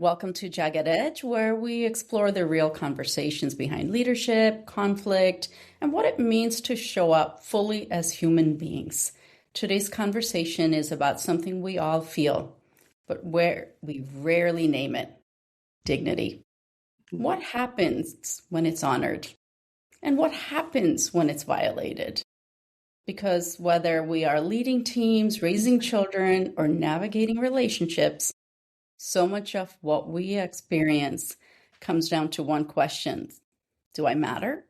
Welcome to Jagged Edge, where we explore the real conversations behind leadership, conflict, and what it means to show up fully as human beings. Today's conversation is about something we all feel, but where we rarely name it: dignity. What happens when it's honored? And what happens when it's violated? Because whether we are leading teams, raising children, or navigating relationships, so much of what we experience comes down to one question: do I matter?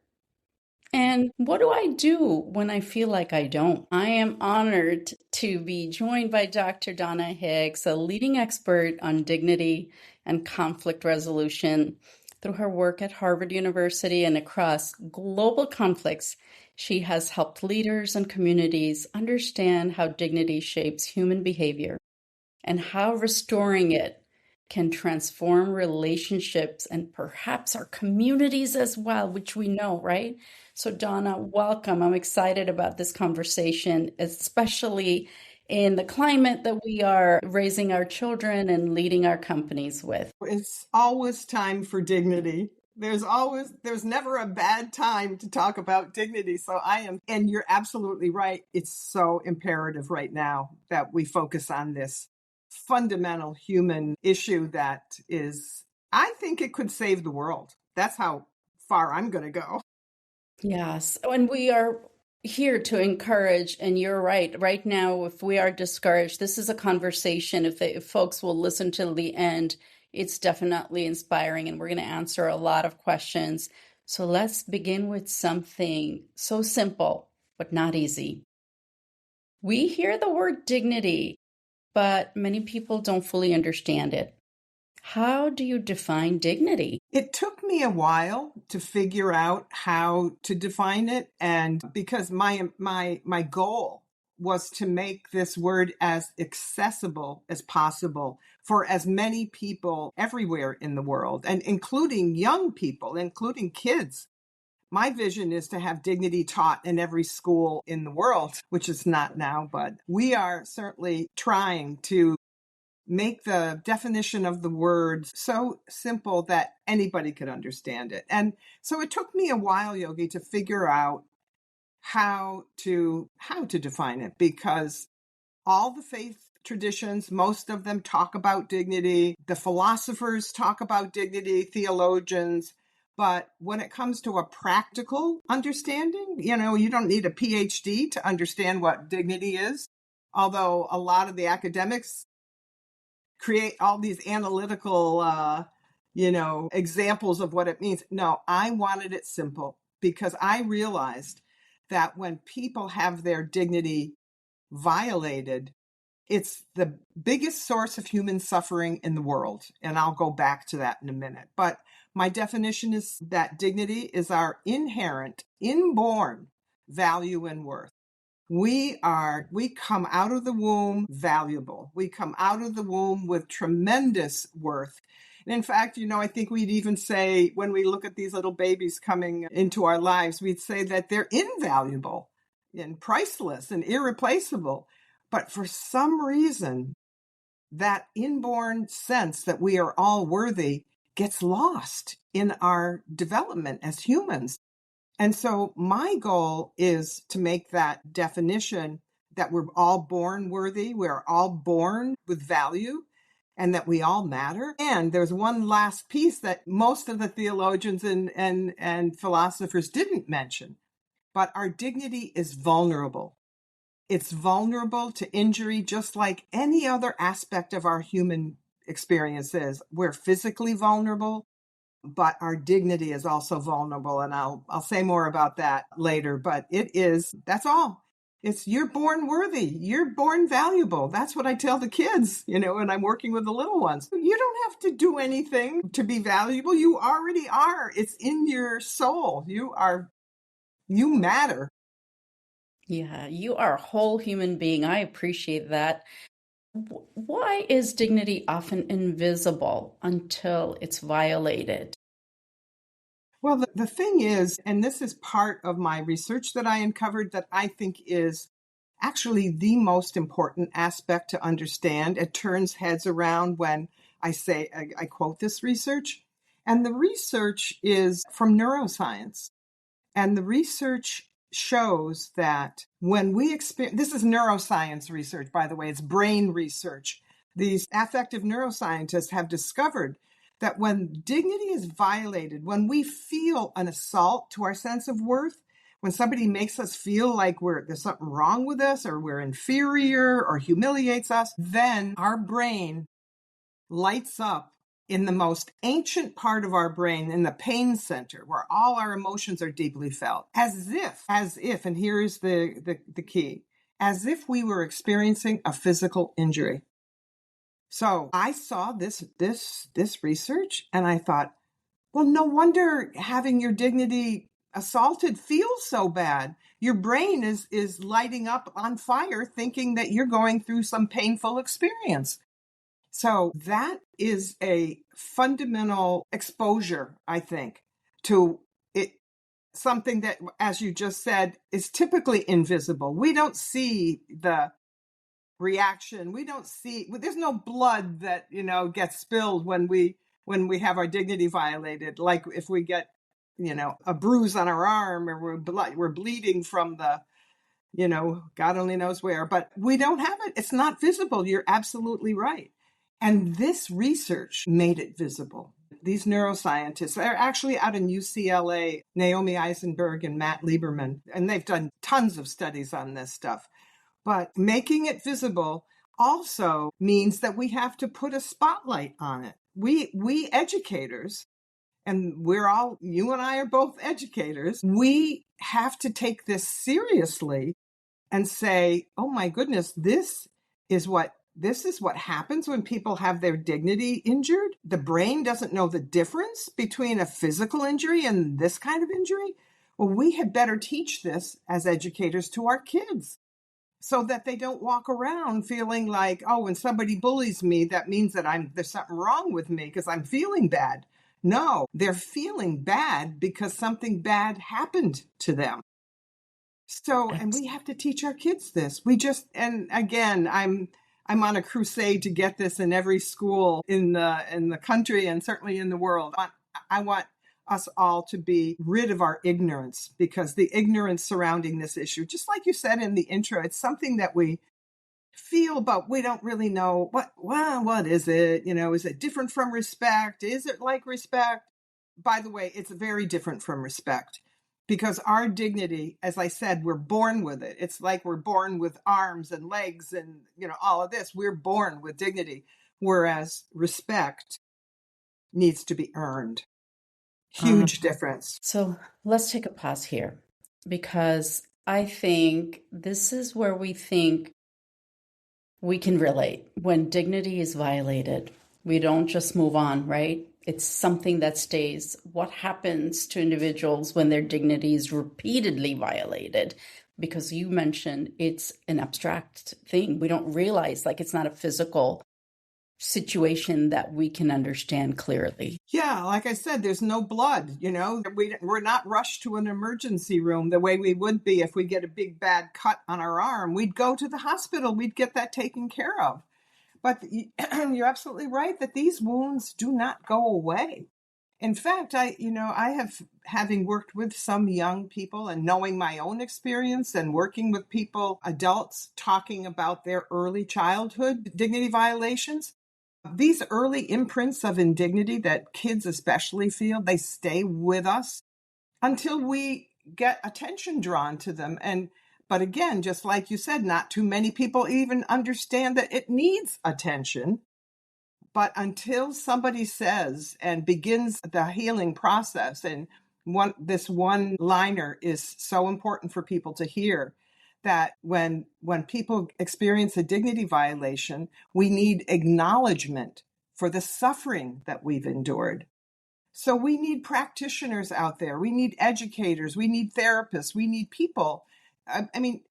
And what do I do when I feel like I don't? I am honored to be joined by Dr. Donna Hicks, a leading expert on dignity and conflict resolution. Through her work at Harvard University and across global conflicts, she has helped leaders and communities understand how dignity shapes human behavior and how restoring it can transform relationships and perhaps our communities as well, which we know, right? So Donna, welcome. I'm excited about this conversation, especially in the climate that we are raising our children and leading our companies with. It's always time for dignity. There's never a bad time to talk about dignity. And you're absolutely right. It's so imperative right now that we focus on this fundamental human issue that is, I think it could save the world. That's how far I'm going to go. Yes. And we are here to encourage, and you're right. Right now, if we are discouraged, this is a conversation. If folks will listen till the end, it's definitely inspiring, and we're going to answer a lot of questions. So let's begin with something so simple, but not easy. We hear the word dignity, but many people don't fully understand it. How do you define dignity? It took me a while to figure out how to define it, and because my goal was to make this word as accessible as possible for as many people everywhere in the world, and including young people, including kids. My vision is to have dignity taught in every school in the world, which is not now, but we are certainly trying to make the definition of the word so simple that anybody could understand it. And so it took me a while, Yogi, to figure out how to define it, because all the faith traditions, most of them talk about dignity. The philosophers talk about dignity, theologians. But when it comes to a practical understanding, you don't need a PhD to understand what dignity is. Although a lot of the academics create all these analytical, examples of what it means. No, I wanted it simple because I realized that when people have their dignity violated, it's the biggest source of human suffering in the world. And I'll go back to that in a minute. But my definition is that dignity is our inherent, inborn value and worth. We come out of the womb valuable. We come out of the womb with tremendous worth. And in fact, I think we'd even say, when we look at these little babies coming into our lives, we'd say that they're invaluable and priceless and irreplaceable. But for some reason, that inborn sense that we are all worthy gets lost in our development as humans. And so my goal is to make that definition that we're all born worthy, we're all born with value, and that we all matter. And there's one last piece that most of the theologians and philosophers didn't mention, but our dignity is vulnerable. It's vulnerable to injury, just like any other aspect of our human experience is. We're physically vulnerable, but our dignity is also vulnerable. And I'll say more about that later, but that's all. You're born worthy. You're born valuable. That's what I tell the kids, when I'm working with the little ones. You don't have to do anything to be valuable. You already are. It's in your soul. You matter. Yeah, you are a whole human being. I appreciate that. Why is dignity often invisible until it's violated? Well, the thing is, and this is part of my research that I uncovered that I think is actually the most important aspect to understand. It turns heads around when I quote this research, and the research is from neuroscience. And the research shows that when we experience, this is neuroscience research, by the way, it's brain research. These affective neuroscientists have discovered that when dignity is violated, when we feel an assault to our sense of worth, when somebody makes us feel like there's something wrong with us, or we're inferior, or humiliates us, then our brain lights up in the most ancient part of our brain, in the pain center, where all our emotions are deeply felt, as if, and here's the key, as if we were experiencing a physical injury. So I saw this research, and I thought, well, no wonder having your dignity assaulted feels so bad. Your brain is lighting up on fire, thinking that you're going through some painful experience. So that is a fundamental exposure, I think, to it, something that, as you just said, is typically invisible. We don't see the reaction. We don't see, there's no blood that, gets spilled when we have our dignity violated. Like if we get, a bruise on our arm, or we're bleeding from the, God only knows where, but we don't have it. It's not visible. You're absolutely right. And this research made it visible. These neuroscientists, they're actually out in UCLA, Naomi Eisenberg and Matt Lieberman, and they've done tons of studies on this stuff. But making it visible also means that we have to put a spotlight on it. We educators, and you and I are both educators, we have to take this seriously and say, oh my goodness, this is what happens when people have their dignity injured. The brain doesn't know the difference between a physical injury and this kind of injury. Well, we had better teach this as educators to our kids, so that they don't walk around feeling like, oh, when somebody bullies me, that means that there's something wrong with me because I'm feeling bad. No, they're feeling bad because something bad happened to them. So, and we have to teach our kids this. And again, I'm on a crusade to get this in every school in the country, and certainly in the world. I want us all to be rid of our ignorance, because the ignorance surrounding this issue, just like you said in the intro, it's something that we feel, but we don't really know what is it? Is it different from respect? Is it like respect? By the way, it's very different from respect, because our dignity, as I said, we're born with it. It's like we're born with arms and legs and, all of this. We're born with dignity, whereas respect needs to be earned. Huge difference. So let's take a pause here, because I think this is where we think we can relate. When dignity is violated, we don't just move on, right? It's something that stays. What happens to individuals when their dignity is repeatedly violated? Because you mentioned it's an abstract thing. We don't realize, like, it's not a physical situation that we can understand clearly. Yeah, like I said, there's no blood, we're not rushed to an emergency room the way we would be if we get a big bad cut on our arm. We'd go to the hospital, we'd get that taken care of. But you're absolutely right that these wounds do not go away. In fact, having worked with some young people and knowing my own experience and working with people, adults, talking about their early childhood dignity violations, these early imprints of indignity that kids especially feel, they stay with us until we get attention drawn to them. But again, just like you said, not too many people even understand that it needs attention. But until somebody says and begins the healing process, and this one liner is so important for people to hear, that when people experience a dignity violation, we need acknowledgement for the suffering that we've endured. So we need practitioners out there. We need educators. We need therapists. We need people.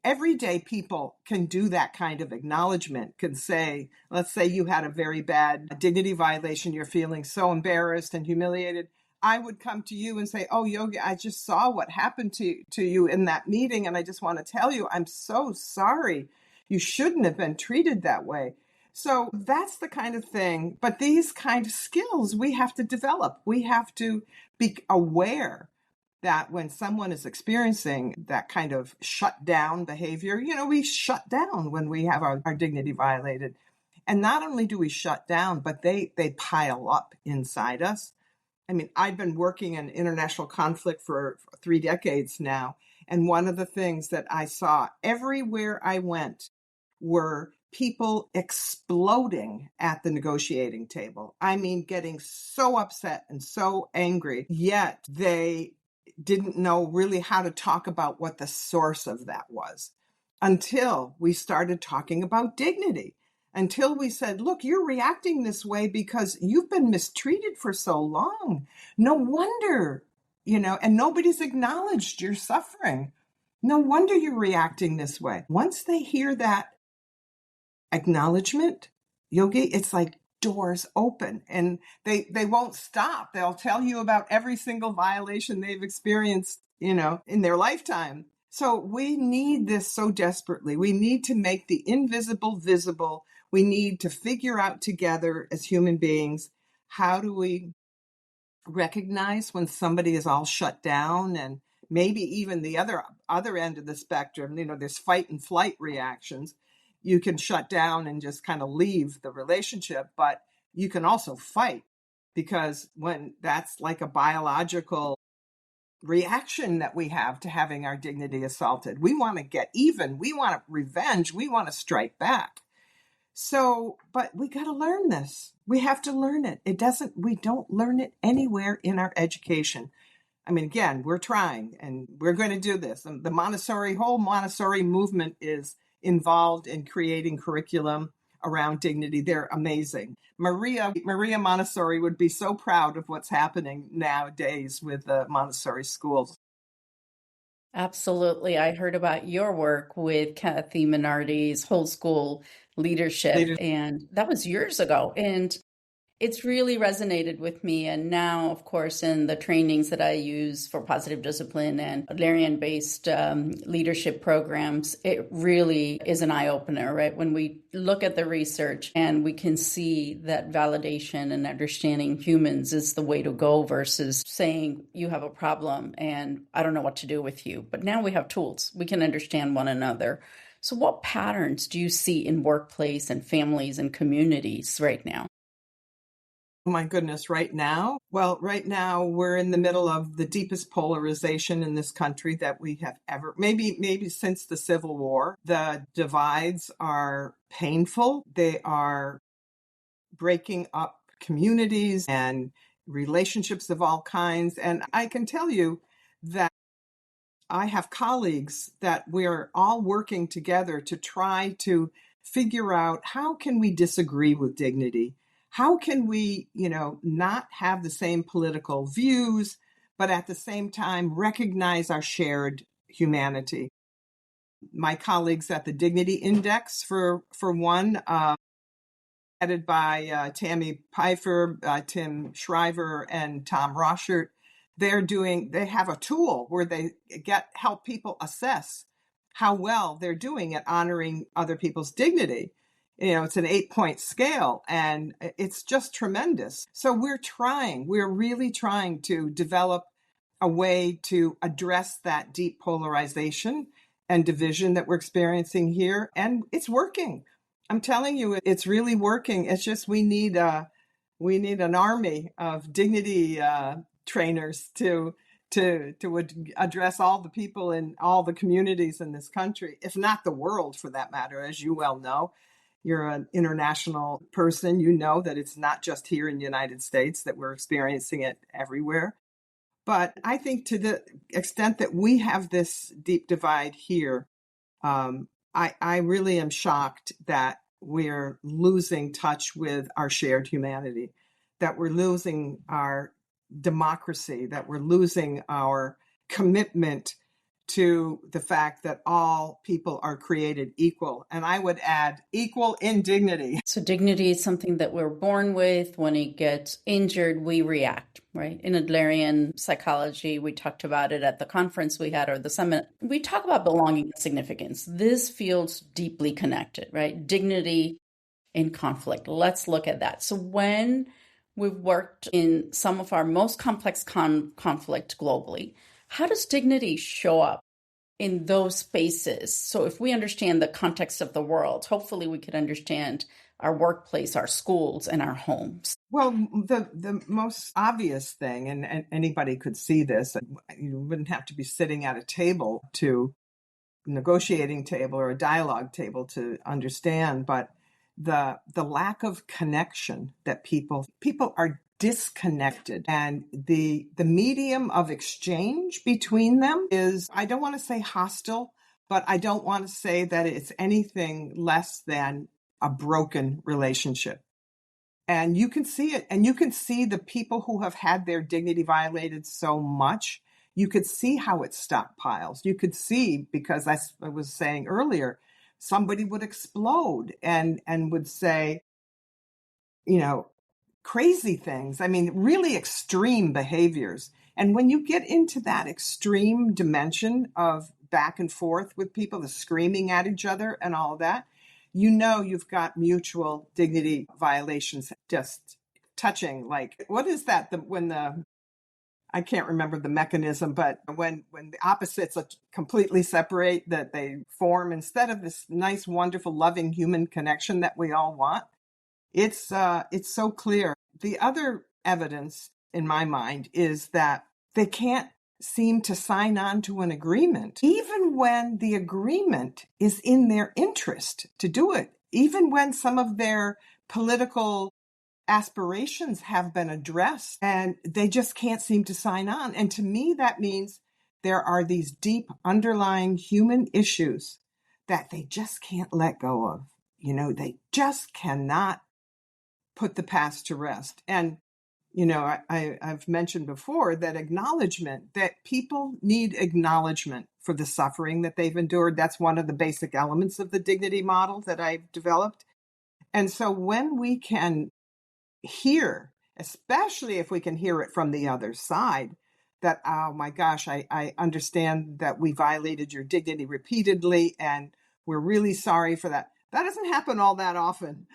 Everyday people can do that kind of acknowledgement, can say, let's say you had a very bad dignity violation. You're feeling so embarrassed and humiliated. I would come to you and say, oh, Yogi, I just saw what happened to you in that meeting. And I just want to tell you, I'm so sorry. You shouldn't have been treated that way. So that's the kind of thing. But these kind of skills we have to develop. We have to be aware that when someone is experiencing that kind of shut down behavior, we shut down when we have our dignity violated. And not only do we shut down, but they pile up inside us. I mean, I've been working in international conflict for 3 decades now. And one of the things that I saw everywhere I went were people exploding at the negotiating table. I mean, getting so upset and so angry, yet they didn't know really how to talk about what the source of that was until we started talking about dignity. Until we said, look, you're reacting this way because you've been mistreated for so long. No wonder, and nobody's acknowledged your suffering. No wonder you're reacting this way. Once they hear that acknowledgement, Yogi, it's like doors open and they won't stop. They'll tell you about every single violation they've experienced, in their lifetime. So we need this so desperately. We need to make the invisible visible. We need to figure out together as human beings, how do we recognize when somebody is all shut down, and maybe even the other end of the spectrum, there's fight and flight reactions. You can shut down and just kind of leave the relationship, but you can also fight, because when that's like a biological reaction that we have to having our dignity assaulted, we want to get even, we want revenge, we want to strike back. So, but we got to learn this. We have to learn it. We don't learn it anywhere in our education. I mean, again, we're trying and we're going to do this. And the whole Montessori movement is involved in creating curriculum around dignity. They're amazing. Maria Montessori would be so proud of what's happening nowadays with the Montessori schools. Absolutely. I heard about your work with Kathy Minardi's whole school leadership, and that was years ago. And it's really resonated with me. And now, of course, in the trainings that I use for positive discipline and Adlerian-based leadership programs, it really is an eye-opener, right? When we look at the research and we can see that validation and understanding humans is the way to go versus saying you have a problem and I don't know what to do with you. But now we have tools. We can understand one another. So what patterns do you see in workplace and families and communities right now? Oh my goodness, right now? Well, right now we're in the middle of the deepest polarization in this country that we have ever, maybe since the Civil War. The divides are painful. They are breaking up communities and relationships of all kinds. And I can tell you that I have colleagues that we're all working together to try to figure out, how can we disagree with dignity? How can we, not have the same political views, but at the same time recognize our shared humanity? My colleagues at the Dignity Index, for one, headed by Tammy Pfeiffer, Tim Shriver, and Tom Roschert, they have a tool where they help people assess how well they're doing at honoring other people's dignity. It's an 8-point scale, and it's just tremendous. So we're really trying to develop a way to address that deep polarization and division that we're experiencing here. And it's working. I'm telling you, it's really working. It's just we need an army of dignity trainers to address all the people in all the communities in this country, if not the world for that matter. As you well know, you're an international person. You know that it's not just here in the United States, that we're experiencing it everywhere. But I think to the extent that we have this deep divide here, I really am shocked that we're losing touch with our shared humanity, that we're losing our democracy, that we're losing our commitment to the fact that all people are created equal. And I would add equal in dignity. So dignity is something that we're born with. When it gets injured, we react, right? In Adlerian psychology, we talked about it at the conference we had, or the summit. We talk about belonging and significance. This feels deeply connected, right? Dignity in conflict. Let's look at that. So when we've worked in some of our most complex conflict globally, how does dignity show up in those spaces? So if we understand the context of the world, hopefully we could understand our workplace, our schools, and our homes. Well, the most obvious thing, and anybody could see this, you wouldn't have to be sitting at a table to negotiating table or a dialogue table to understand, but the lack of connection that people are disconnected, and the medium of exchange between them is, I don't want to say hostile, but I don't want to say that it's anything less than a broken relationship. And you can see it, and you can see the people who have had their dignity violated so much. You could see how it stockpiles. You could see, because I was saying earlier, somebody would explode and would say, crazy things. I mean, really extreme behaviors. And when you get into that extreme dimension of back and forth with people, the screaming at each other and all of that, you've got mutual dignity violations just touching. Like, what is that? I can't remember the mechanism, but when the opposites completely separate, that they form, instead of this nice, wonderful, loving human connection that we all want, it's so clear. The other evidence in my mind is that they can't seem to sign on to an agreement, even when the agreement is in their interest to do it, even when some of their political aspirations have been addressed, and they just can't seem to sign on. And to me, that means there are these deep underlying human issues that they just can't let go of. They just cannot put the past to rest. And I've mentioned before that people need acknowledgement for the suffering that they've endured. That's one of the basic elements of the dignity model that I've developed. And so when we can hear, especially if we can hear it from the other side, that, oh my gosh, I understand that we violated your dignity repeatedly, and we're really sorry for that. That doesn't happen all that often,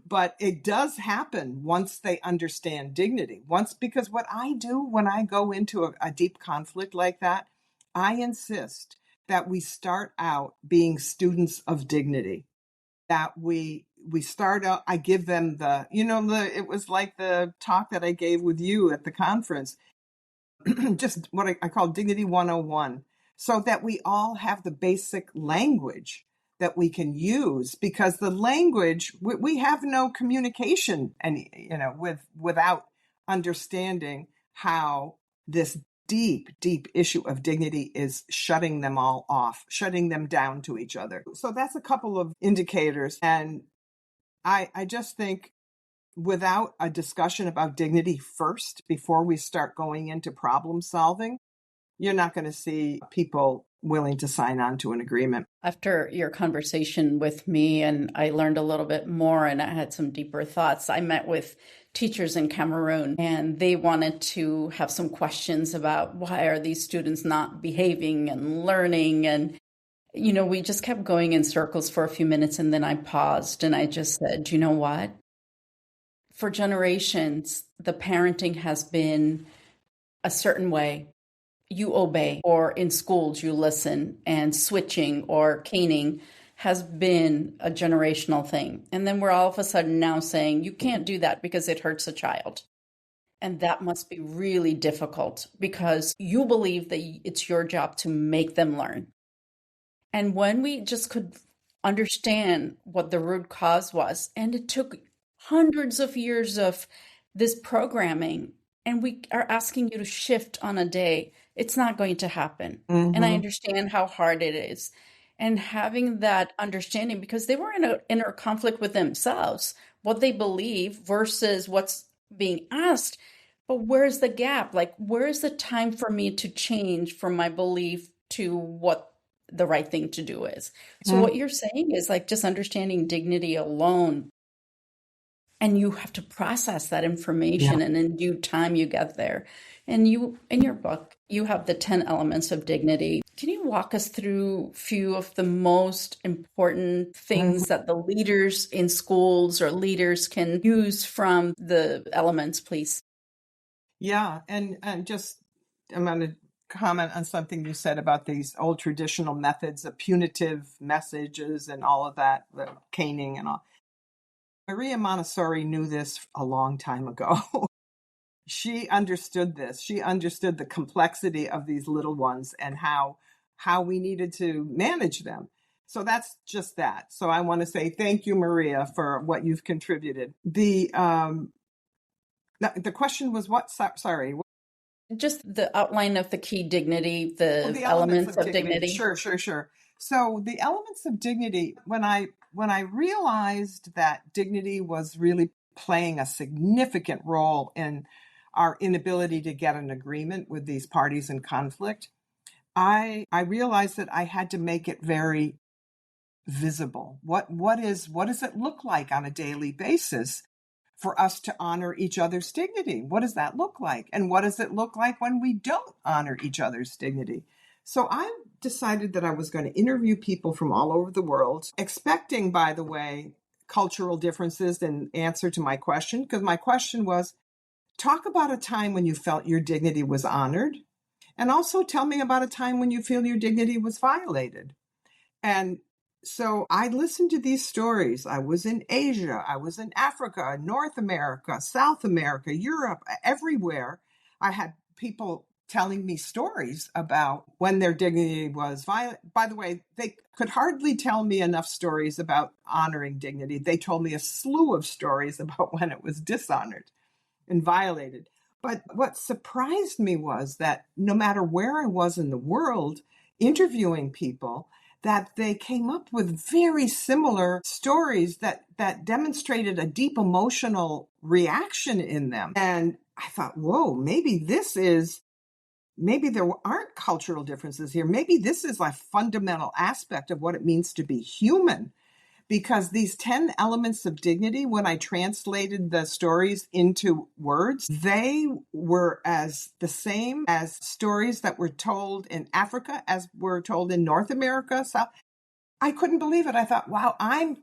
but it does happen once they understand dignity. Because what I do when I go into a deep conflict like that, I insist that we start out being students of dignity, that we start out, I give them it was like the talk that I gave with you at the conference, just what I call Dignity 101, so that we all have the basic language that we can use, because the language, we have no communication, and without understanding how this deep issue of dignity is shutting them all off, shutting them down to each other. So that's a couple of indicators. And I just think, without a discussion about dignity first, before we start going into problem solving, you're not going to see people willing to sign on to an agreement. After your conversation with me, and I learned a little bit more and I had some deeper thoughts, I met with teachers in Cameroon, and they wanted to have some questions about, why are these students not behaving and learning? And, we just kept going in circles for a few minutes, and then I paused and I just said, you know what? For generations, the parenting has been a certain way. You obey, or in schools you listen, and switching or caning has been a generational thing. And then we're all of a sudden now saying you can't do that because it hurts a child. And that must be really difficult, because you believe that it's your job to make them learn. And when we just could understand what the root cause was, and it took hundreds of years of this programming, and we are asking you to shift on a day, it's not going to happen. Mm-hmm. And I understand how hard it is. And having that understanding, because they were in an inner conflict with themselves, what they believe versus what's being asked. But where's the gap? Like, where's the time for me to change from my belief to what the right thing to do is? So mm-hmm. What you're saying is, like, just understanding dignity alone. And you have to process that information, and in due time you get there. And you, in your book, you have the 10 elements of dignity. Can you walk us through a few of the most important Mhm. things that the leaders in schools or leaders can use from the elements, please? Yeah, and just I'm going to comment on something you said about these old traditional methods of punitive messages and all of that, the caning and all. Maria Montessori knew this a long time ago. She understood this. She understood the complexity of these little ones and how we needed to manage them. So that's just that. So I want to say thank you, Maria, for what you've contributed. The question was what? Sorry. Just the outline of the key dignity, Oh, the the elements elements of of dignity. dignity. Sure. So the elements of dignity, when I realized that dignity was really playing a significant role in our inability to get an agreement with these parties in conflict, I realized that I had to make it very visible. What does it look like on a daily basis for us to honor each other's dignity? What does that look like? And what does it look like when we don't honor each other's dignity? So I decided that I was going to interview people from all over the world, expecting, by the way, cultural differences in answer to my question, because my question was talk about a time when you felt your dignity was honored, and also tell me about a time when you feel your dignity was violated. And so I listened to these stories. I was in Asia, I was in Africa, North America, South America, Europe, everywhere. I had people telling me stories about when their dignity was violated. By the way, they could hardly tell me enough stories about honoring dignity. They told me a slew of stories about when it was dishonored and violated. But what surprised me was that no matter where I was in the world interviewing people, that they came up with very similar stories that demonstrated a deep emotional reaction in them. And I thought, whoa, maybe there aren't cultural differences here. Maybe this is a fundamental aspect of what it means to be human, because these 10 elements of dignity, when I translated the stories into words, they were as the same as stories that were told in Africa as were told in North America. So I couldn't believe it. I thought, wow, I'm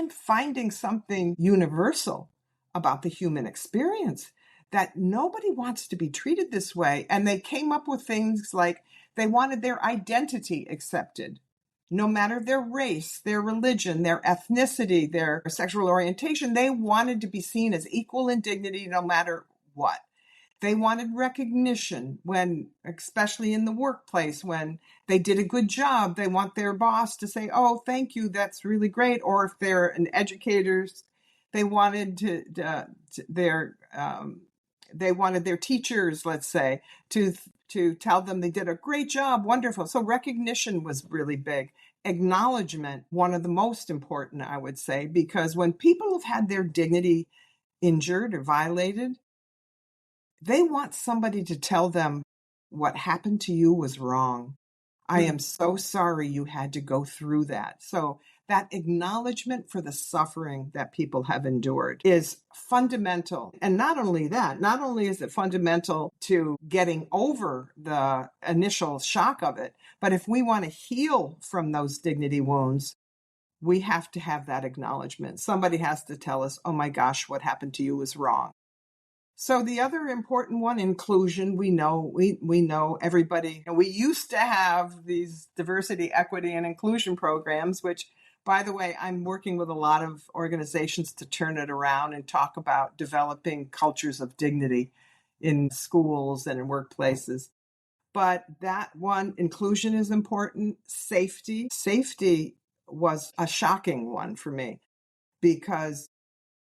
finding something universal about the human experience, that nobody wants to be treated this way. And they came up with things like they wanted their identity accepted, no matter their race, their religion, their ethnicity, their sexual orientation. They wanted to be seen as equal in dignity no matter what. They wanted recognition when, especially in the workplace, when they did a good job, they want their boss to say, oh, thank you, that's really great. Or if they're an educators, they wanted they wanted their teachers, let's say, to tell them they did a great job, wonderful. So recognition was really big. Acknowledgement, one of the most important, I would say, because when people have had their dignity injured or violated, they want somebody to tell them what happened to you was wrong. I am so sorry you had to go through that. So that acknowledgement for the suffering that people have endured is fundamental. And not only that, not only is it fundamental to getting over the initial shock of it, but if we want to heal from those dignity wounds, we have to have that acknowledgement. Somebody has to tell us, oh my gosh, what happened to you was wrong. So the other important one, inclusion, we know everybody. And we used to have these diversity, equity, and inclusion programs, which, by the way, I'm working with a lot of organizations to turn it around and talk about developing cultures of dignity in schools and in workplaces. But that one, inclusion is important. Safety was a shocking one for me, because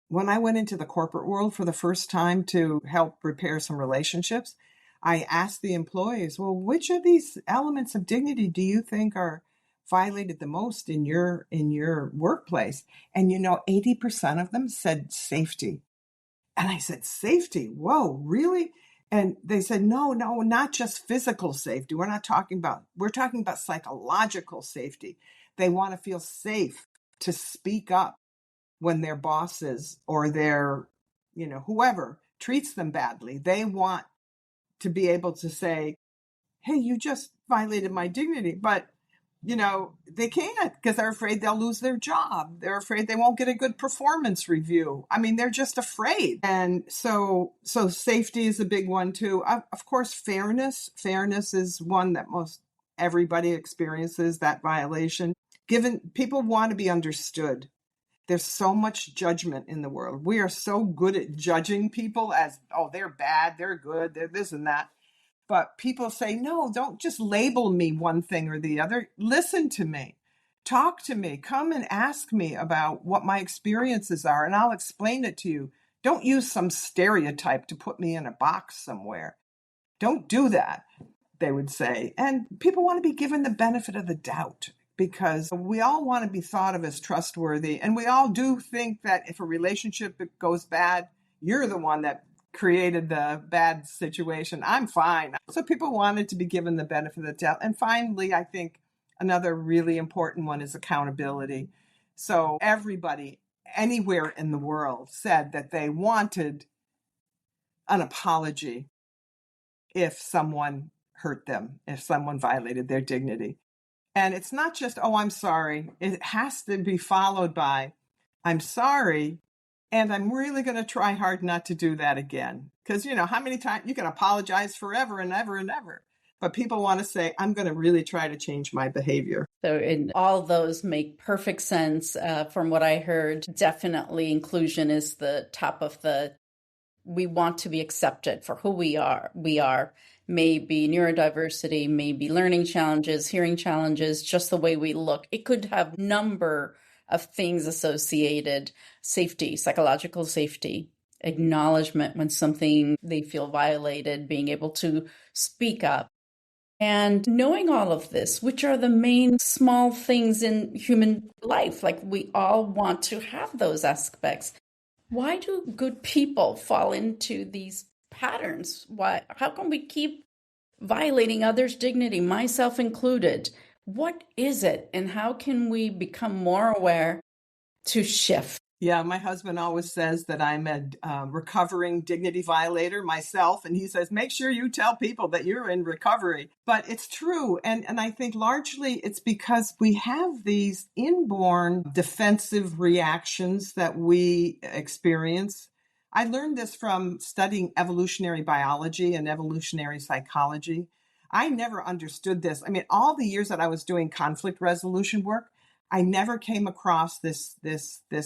when I went into the corporate world for the first time to help repair some relationships, I asked the employees, well, which of these elements of dignity do you think are violated the most in your workplace? And 80% of them said safety. And I said, safety? Whoa, really? And they said, no, not just physical safety. We're talking about psychological safety. They want to feel safe to speak up when their bosses or their, whoever treats them badly. They want to be able to say, hey, you just violated my dignity. But, they can't because they're afraid they'll lose their job. They're afraid they won't get a good performance review. I mean, they're just afraid. And so safety is a big one too. Of course, fairness. Fairness is one that most everybody experiences, that violation. Given people want to be understood. There's so much judgment in the world. We are so good at judging people as, oh, they're bad, they're good, they're this and that. But people say, no, don't just label me one thing or the other. Listen to me. Talk to me. Come and ask me about what my experiences are, and I'll explain it to you. Don't use some stereotype to put me in a box somewhere. Don't do that, they would say. And people want to be given the benefit of the doubt because we all want to be thought of as trustworthy. And we all do think that if a relationship goes bad, you're the one that created the bad situation. I'm fine. So people wanted to be given the benefit of the doubt. And finally, I think another really important one is accountability. So everybody anywhere in the world said that they wanted an apology if someone hurt them, if someone violated their dignity. And it's not just, oh, I'm sorry. It has to be followed by, I'm sorry, and I'm really going to try hard not to do that again. Because, how many times you can apologize forever and ever and ever. But people want to say, I'm going to really try to change my behavior. So all those make perfect sense. From what I heard, definitely inclusion is the top of we want to be accepted for who we are. We are maybe neurodiversity, maybe learning challenges, hearing challenges, just the way we look. It could have number of things associated: safety, psychological safety, acknowledgement when something they feel violated, being able to speak up. And knowing all of this, which are the main small things in human life, like we all want to have those aspects. Why do good people fall into these patterns? How can we keep violating others' dignity, myself included? What is it, and how can we become more aware to shift? Yeah, my husband always says that I'm a recovering dignity violator myself. And he says, make sure you tell people that you're in recovery. But it's true. And I think largely it's because we have these inborn defensive reactions that we experience. I learned this from studying evolutionary biology and evolutionary psychology. I never understood this. I mean, all the years that I was doing conflict resolution work, I never came across this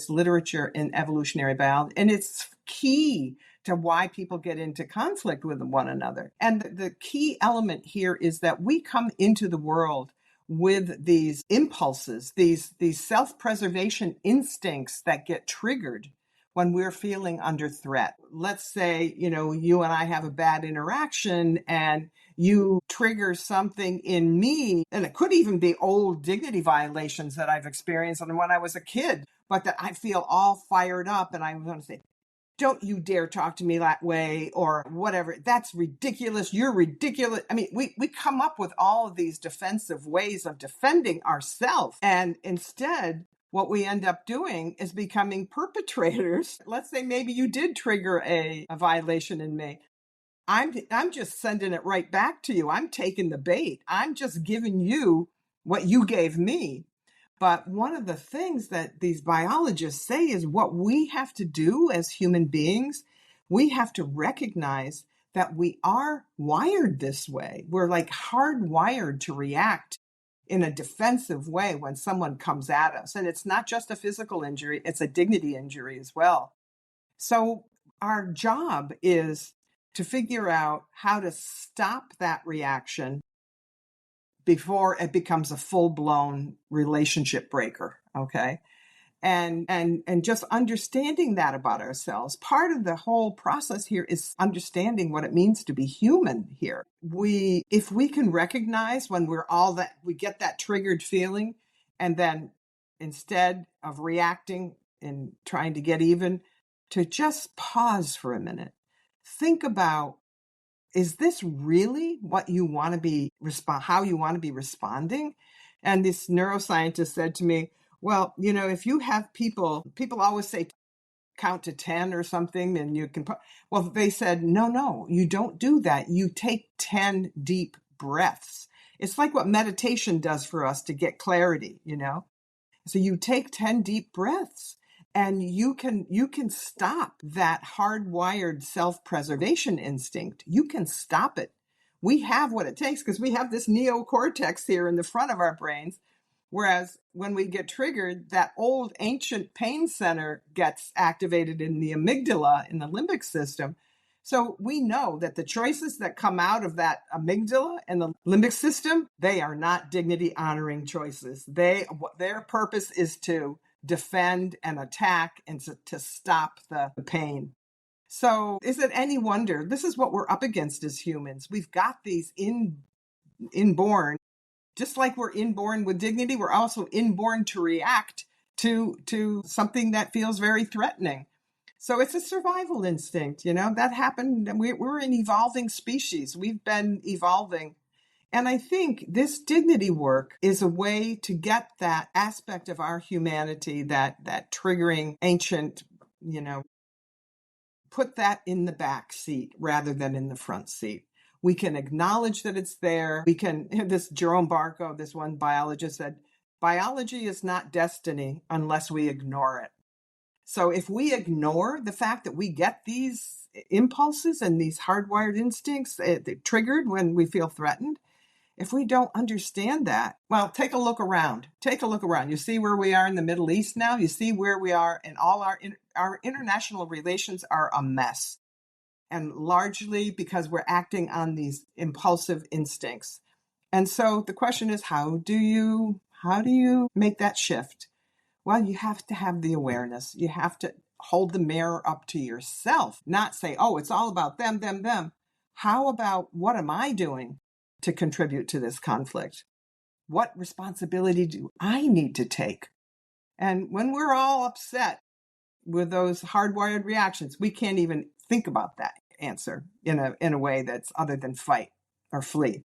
literature in evolutionary biology, and it's key to why people get into conflict with one another. And the key element here is that we come into the world with these impulses, these self-preservation instincts that get triggered when we're feeling under threat. Let's say, you and I have a bad interaction and you trigger something in me, and it could even be old dignity violations that I've experienced when I was a kid, but that I feel all fired up and I'm going to say, don't you dare talk to me that way, or whatever. That's ridiculous. You're ridiculous. I mean, we come up with all of these defensive ways of defending ourselves. And instead, what we end up doing is becoming perpetrators. Let's say maybe you did trigger a violation in me. I'm just sending it right back to you. I'm taking the bait. I'm just giving you what you gave me. But one of the things that these biologists say is what we have to do as human beings, we have to recognize that we are wired this way. We're like hardwired to react in a defensive way when someone comes at us. And it's not just a physical injury, it's a dignity injury as well. So our job is to figure out how to stop that reaction before it becomes a full-blown relationship breaker, okay? And just understanding that about ourselves. Part of the whole process here is understanding what it means to be human here. If we can recognize when we get that triggered feeling, and then instead of reacting and trying to get even, to just pause for a minute. Think about, is this really what you want to be how you want to be responding? And this neuroscientist said to me, well, if you have people always say count to 10 or something, and you can, well, they said, no, you don't do that. You take 10 deep breaths. It's like what meditation does for us to get clarity, So you take 10 deep breaths and you can stop that hardwired self-preservation instinct. You can stop it. We have what it takes because we have this neocortex here in the front of our brains. Whereas when we get triggered, that old ancient pain center gets activated in the amygdala, in the limbic system. So we know that the choices that come out of that amygdala and the limbic system, they are not dignity honoring choices. Their purpose is to defend and attack and to stop the pain. So is it any wonder? This is what we're up against as humans. We've got these inborn, just like we're inborn with dignity, we're also inborn to react to something that feels very threatening. So it's a survival instinct, that happened. We're an evolving species. We've been evolving. And I think this dignity work is a way to get that aspect of our humanity, that triggering ancient, put that in the back seat rather than in the front seat. We can acknowledge that it's there. This Jerome Barco, this one biologist said, biology is not destiny unless we ignore it. So if we ignore the fact that we get these impulses and these hardwired instincts triggered when we feel threatened, if we don't understand that, well, take a look around. Take a look around. You see where we are in the Middle East now? You see where we are, and all our international relations are a mess. And largely because we're acting on these impulsive instincts. And so the question is, how do you make that shift? Well, you have to have the awareness. You have to hold the mirror up to yourself, not say, oh, it's all about them, them, them. How about what am I doing to contribute to this conflict? What responsibility do I need to take? And when we're all upset with those hardwired reactions, we can't even think about that answer in a way that's other than fight or flee.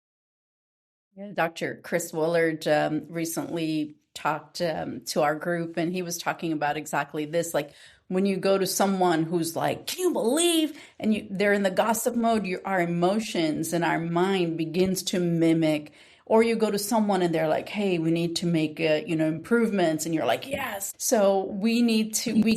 Yeah, Dr. Chris Willard recently talked to our group, and he was talking about exactly this. Like when you go to someone who's like, can you believe? And they're in the gossip mode, our emotions and our mind begins to mimic. Or you go to someone and they're like, hey, we need to make improvements. And you're like, yes. So we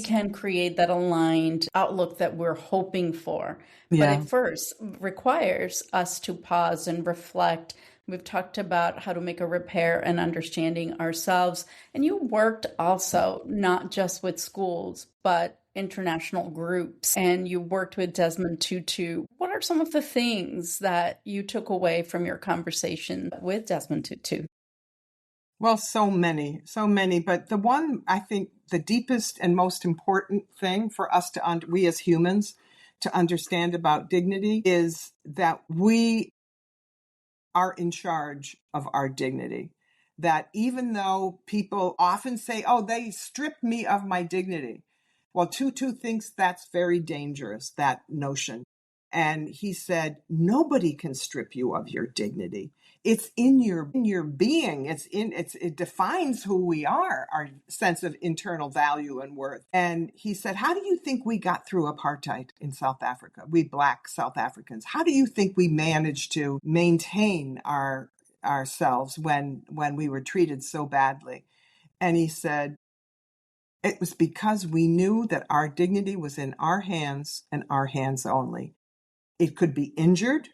can create that aligned outlook that we're hoping for. Yeah. But it first requires us to pause and reflect. We've talked about how to make a repair and understanding ourselves. And you worked also not just with schools, but international groups. And you worked with Desmond Tutu. What are some of the things that you took away from your conversation with Desmond Tutu? Well, so many. But the one, I think, the deepest and most important thing for us we as humans to understand about dignity is that we are in charge of our dignity. That even though people often say, oh, they stripped me of my dignity. Well, Tutu thinks that's very dangerous, that notion. And he said, nobody can strip you of your dignity. It's in your being. It defines who we are, our sense of internal value and worth. And he said, how do you think we got through apartheid in South Africa? We Black South Africans. How do you think we managed to maintain ourselves when we were treated so badly? And he said, it was because we knew that our dignity was in our hands and our hands only. It could be injured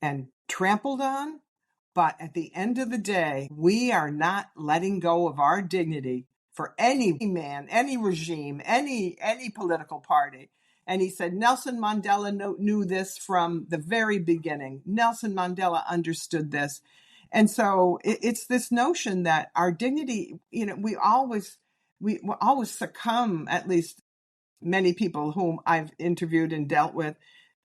and trampled on, but at the end of the day, we are not letting go of our dignity for any man, any regime, any political party. And he said Nelson Mandela knew this from the very beginning. Nelson Mandela understood this. And so it's this notion that our dignity, we always succumb, at least many people whom I've interviewed and dealt with,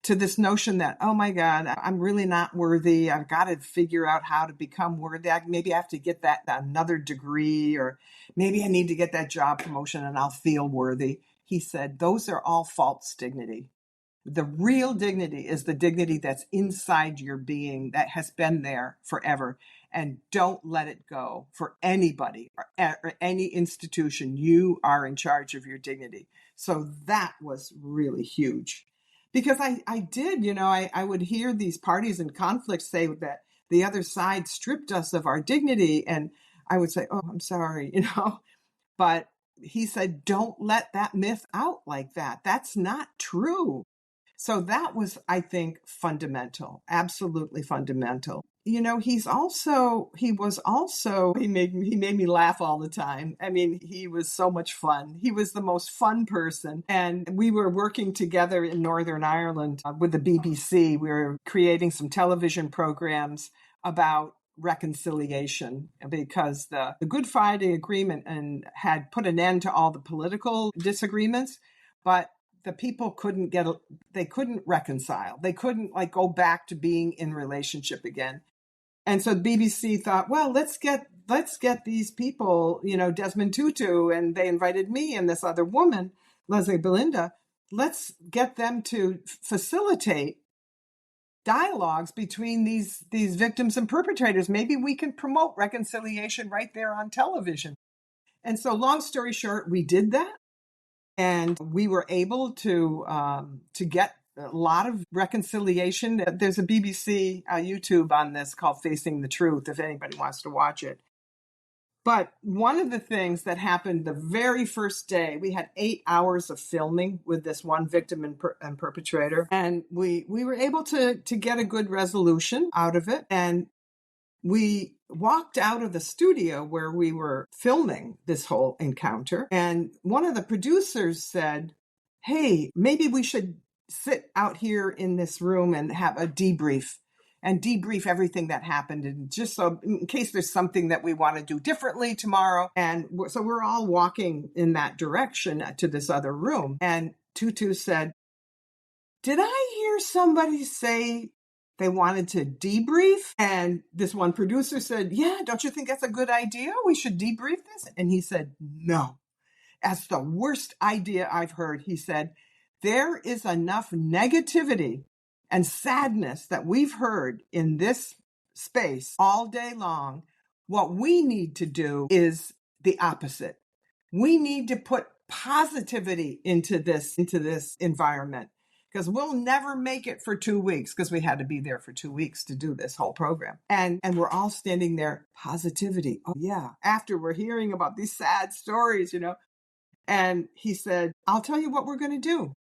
to this notion that, oh my God, I'm really not worthy. I've got to figure out how to become worthy. Maybe I have to get that another degree, or maybe I need to get that job promotion and I'll feel worthy. He said, those are all false dignity. The real dignity is the dignity that's inside your being, that has been there forever. And don't let it go for anybody or any institution. You are in charge of your dignity. So that was really huge. Because I did, I would hear these parties and conflicts say that the other side stripped us of our dignity. And I would say, oh, I'm sorry, but he said, don't let that myth out like that. That's not true. So that was, I think, fundamental, absolutely fundamental. He made me laugh all the time. I mean, he was so much fun. He was the most fun person. And we were working together in Northern Ireland with the BBC. We were creating some television programs about reconciliation because the Good Friday Agreement had put an end to all the political disagreements, but the people couldn't reconcile. They couldn't go back to being in relationship again. And so the BBC thought, well, let's get these people, Desmond Tutu, and they invited me and this other woman, Leslie Belinda. Let's get them to facilitate dialogues between these victims and perpetrators. Maybe we can promote reconciliation right there on television. And so, long story short, we did that. And we were able to get a lot of reconciliation. There's a BBC YouTube on this called Facing the Truth, if anybody wants to watch it. But one of the things that happened the very first day, we had 8 hours of filming with this one victim and perpetrator. And we were able to get a good resolution out of it. And we walked out of the studio where we were filming this whole encounter, and one of the producers said, hey, maybe we should sit out here in this room and have a debrief everything that happened, and just so in case there's something that we want to do differently tomorrow. And so we're all walking in that direction to this other room. And Tutu said, did I hear somebody say they wanted to debrief? And this one producer said, yeah, don't you think that's a good idea? We should debrief this. And he said, no, that's the worst idea I've heard. He said, there is enough negativity and sadness that we've heard in this space all day long. What we need to do is the opposite. We need to put positivity into this environment, because we'll never make it for 2 weeks, because we had to be there for 2 weeks to do this whole program. And we're all standing there, positivity. Oh, yeah. After we're hearing about these sad stories, And he said, I'll tell you what we're going to do.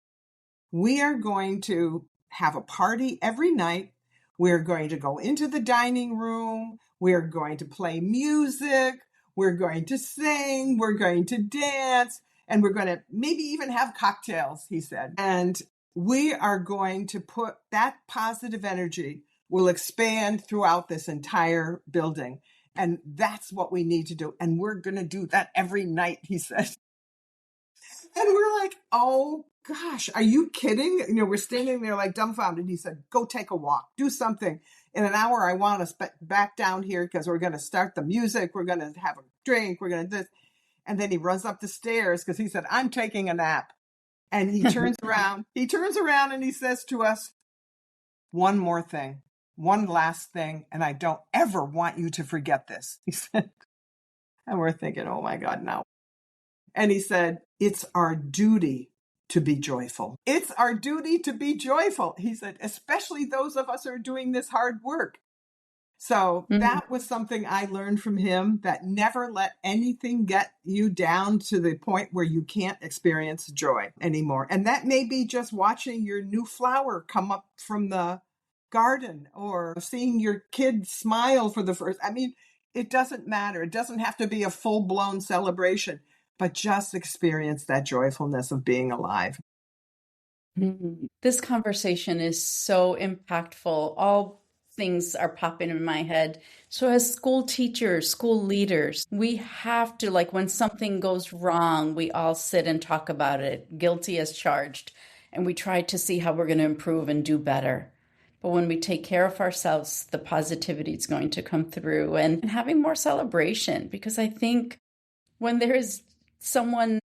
We are going to have a party every night. We're going to go into the dining room. We're going to play music. We're going to sing. We're going to dance. And we're going to maybe even have cocktails, he said. And we are going to put that positive energy will expand throughout this entire building. And that's what we need to do. And we're going to do that every night, he said. And we're like, oh gosh, are you kidding? We're standing there like dumbfounded. He said, go take a walk, do something. In an hour, I want us back down here because we're going to start the music. We're going to have a drink. We're going to this. And then he runs up the stairs because he said, I'm taking a nap. And he turns around. He turns around and he says to us, one more thing, one last thing, and I don't ever want you to forget this, he said. And we're thinking, oh my God, no. And he said, it's our duty to be joyful. It's our duty to be joyful, he said, especially those of us who are doing this hard work. So that was something I learned from him, that never let anything get you down to the point where you can't experience joy anymore. And that may be just watching your new flower come up from the garden, or seeing your kid smile for the first. It doesn't matter. It doesn't have to be a full-blown celebration, but just experience that joyfulness of being alive. This conversation is so impactful. All things are popping in my head. So as school teachers, school leaders, we have to, when something goes wrong, we all sit and talk about it, guilty as charged, and we try to see how we're going to improve and do better. But when we take care of ourselves, the positivity is going to come through, and having more celebration, because I think when there is someone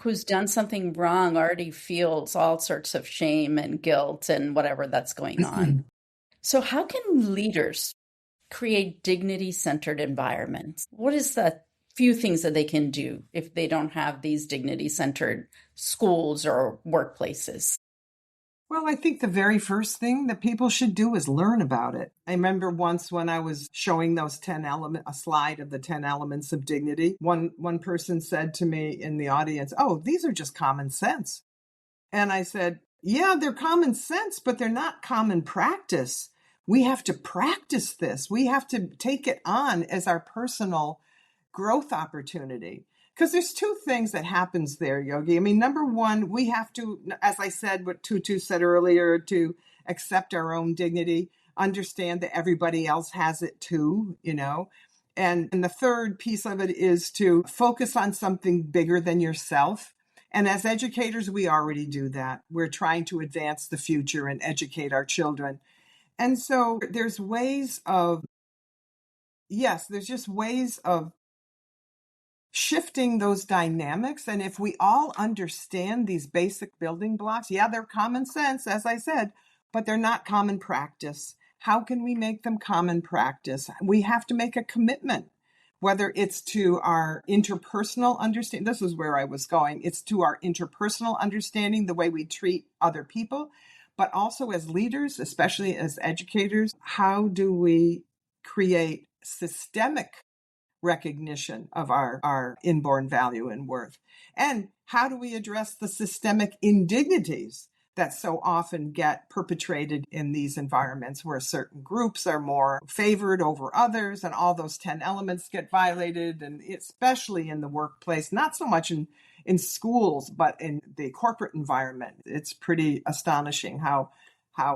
who's done something wrong already feels all sorts of shame and guilt and whatever that's going on. So how can leaders create dignity-centered environments? What is the few things that they can do if they don't have these dignity-centered schools or workplaces? Well, I think the very first thing that people should do is learn about it. I remember once when I was showing those 10 a slide of the 10 elements of dignity, one person said to me in the audience, "Oh, these are just common sense." And I said, "Yeah, they're common sense, but they're not common practice. We have to practice this. We have to take it on as our personal growth opportunity." Because there's two things that happens there, Yogi. I mean, number one, we have to, as I said, what Tutu said earlier, to accept our own dignity, understand that everybody else has it too, you know. And the third piece of it is to focus on something bigger than yourself. And as educators, we already do that. We're trying to advance the future and educate our children. And so there's ways of, yes, there's just ways of shifting those dynamics. And if we all understand these basic building blocks, yeah, they're common sense, as I said, but they're not common practice. How can we make them common practice? We have to make a commitment, whether it's to our interpersonal understanding. This is where I was going. It's to our interpersonal understanding, the way we treat other people, but also as leaders, especially as educators, how do we create systemic recognition of our inborn value and worth? And how do we address the systemic indignities that so often get perpetrated in these environments where certain groups are more favored over others and all those 10 elements get violated, and especially in the workplace, not so much in schools, but in the corporate environment. It's pretty astonishing how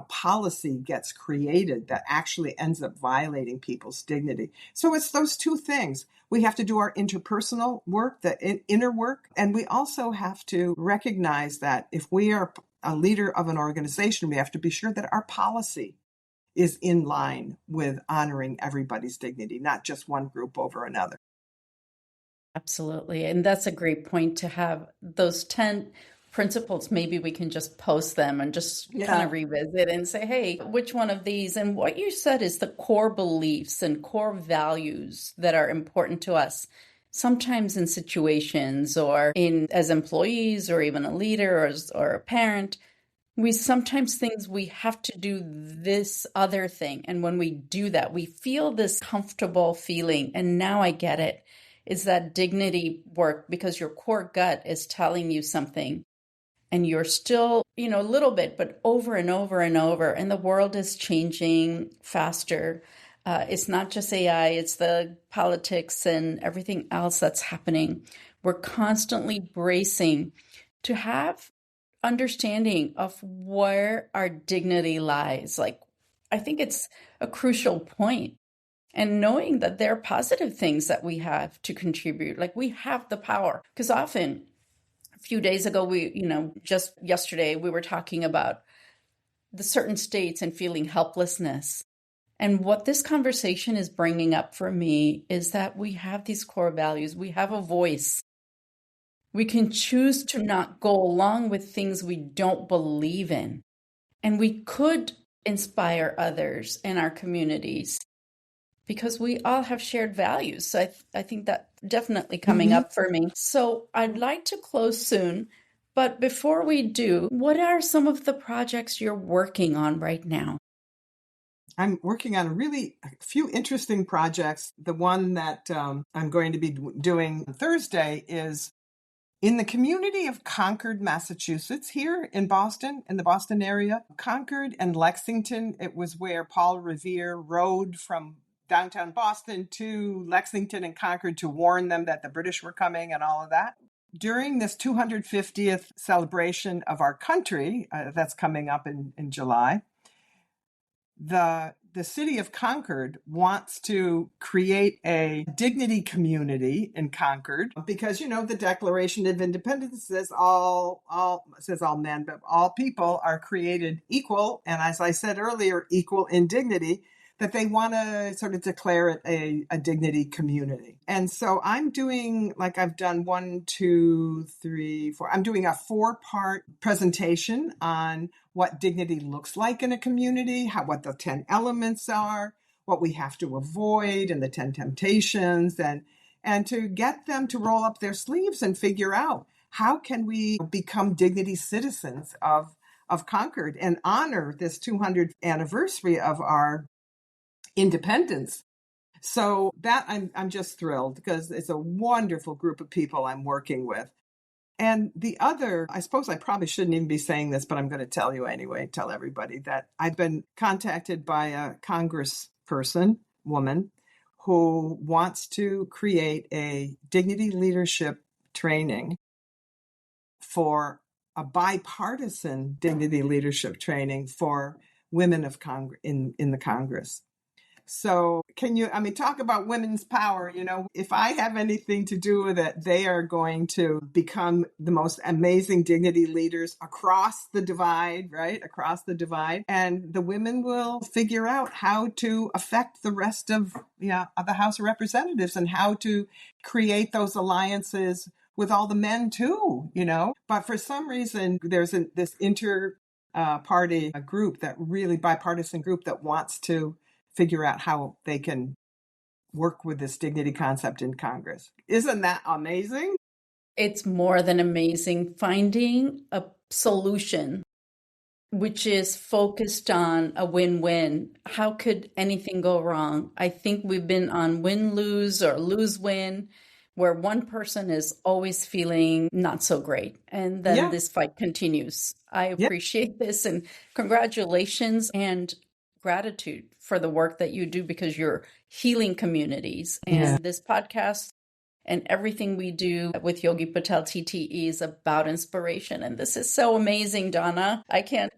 policy gets created that actually ends up violating people's dignity. So it's those two things. We have to do our interpersonal work, the inner work, and we also have to recognize that if we are a leader of an organization, we have to be sure that our policy is in line with honoring everybody's dignity, not just one group over another. Absolutely. And that's a great point to have those 10 principles. Maybe we can just post them and just kind of revisit and say, hey, which one of these? And what you said is the core beliefs and core values that are important to us. Sometimes in situations or as employees or even a leader or a parent, we sometimes think we have to do this other thing. And when we do that, we feel this comfortable feeling. And now I get it. Is that dignity work because your core gut is telling you something and you're still, a little bit, but over and over and over. And the world is changing faster. It's not just AI, it's the politics and everything else that's happening. We're constantly bracing to have understanding of where our dignity lies. Like, I think it's a crucial point. And knowing that there are positive things that we have to contribute, like we have the power. Because often, a few days ago, just yesterday, we were talking about the certain states and feeling helplessness. And what this conversation is bringing up for me is that we have these core values. We have a voice. We can choose to not go along with things we don't believe in. And we could inspire others in our communities because we all have shared values. So I think that definitely coming up for me. So I'd like to close soon. But before we do, what are some of the projects you're working on right now? I'm working on a few interesting projects. The one that I'm going to be doing Thursday is in the community of Concord, Massachusetts, here in Boston, in the Boston area. Concord and Lexington, it was where Paul Revere rode from downtown Boston to Lexington and Concord to warn them that the British were coming and all of that. During this 250th celebration of our country, that's coming up in July, the city of Concord wants to create a dignity community in Concord because, the Declaration of Independence says all men, but all people are created equal. And as I said earlier, equal in dignity, that they want to sort of declare it a dignity community. And so I'm doing, like I've done 1, 2, 3, 4, I'm doing a 4-part presentation on what dignity looks like in a community, what the 10 elements are, what we have to avoid, and the 10 temptations, and to get them to roll up their sleeves and figure out how can we become dignity citizens of of Concord and honor this 200th anniversary of our independence. So that I'm just thrilled because it's a wonderful group of people I'm working with. And the other, I suppose I probably shouldn't even be saying this, but I'm going to tell you anyway, tell everybody that I've been contacted by a congressperson, woman, who wants to create a dignity leadership training for a bipartisan dignity leadership training for women of in the Congress. So talk about women's power. If I have anything to do with it, they are going to become the most amazing dignity leaders across the divide, right? Across the divide. And the women will figure out how to affect the rest of the House of Representatives and how to create those alliances with all the men too, But for some reason, there's this party group, that really bipartisan group that wants to figure out how they can work with this dignity concept in Congress. Isn't that amazing? It's more than amazing. Finding a solution which is focused on a win-win. How could anything go wrong? I think we've been on win-lose or lose-win, where one person is always feeling not so great. And then this fight continues. I appreciate this, and congratulations and gratitude for the work that you do, because you're healing communities. And this podcast and everything we do with Yogi Patel TTE is about inspiration. And this is so amazing, Donna. I can't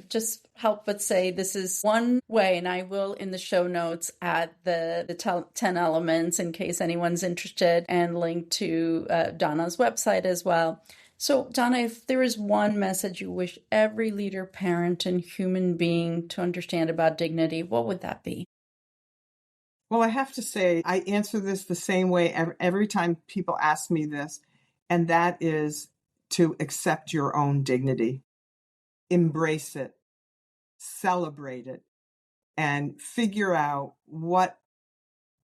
just help but say this is one way, and I will in the show notes add the 10 elements in case anyone's interested, and link to Donna's website as well. So, Donna, if there is one message you wish every leader, parent, and human being to understand about dignity, what would that be? Well, I have to say, I answer this the same way every time people ask me this, and that is to accept your own dignity, embrace it, celebrate it, and figure out what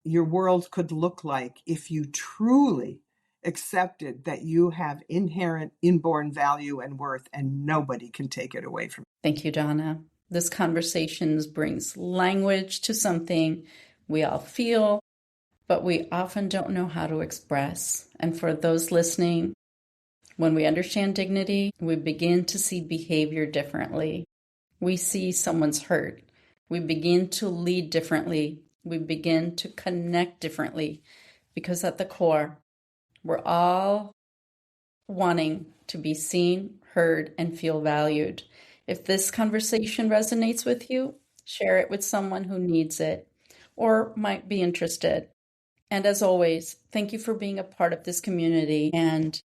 your world could look like if you truly accepted that you have inherent inborn value and worth, and nobody can take it away from you. Thank you, Donna. This conversation brings language to something we all feel, but we often don't know how to express. And for those listening, when we understand dignity, we begin to see behavior differently. We see someone's hurt. We begin to lead differently. We begin to connect differently, because at the core, we're all wanting to be seen, heard, and feel valued. If this conversation resonates with you, share it with someone who needs it or might be interested. And as always, thank you for being a part of this community. And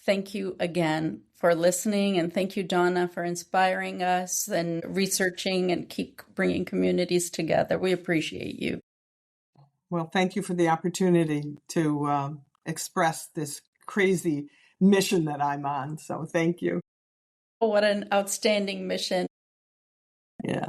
thank you again for listening. And thank you, Donna, for inspiring us and researching and keep bringing communities together. We appreciate you. Well, thank you for the opportunity to express this crazy mission that I'm on. So thank you. What an outstanding mission. Yeah.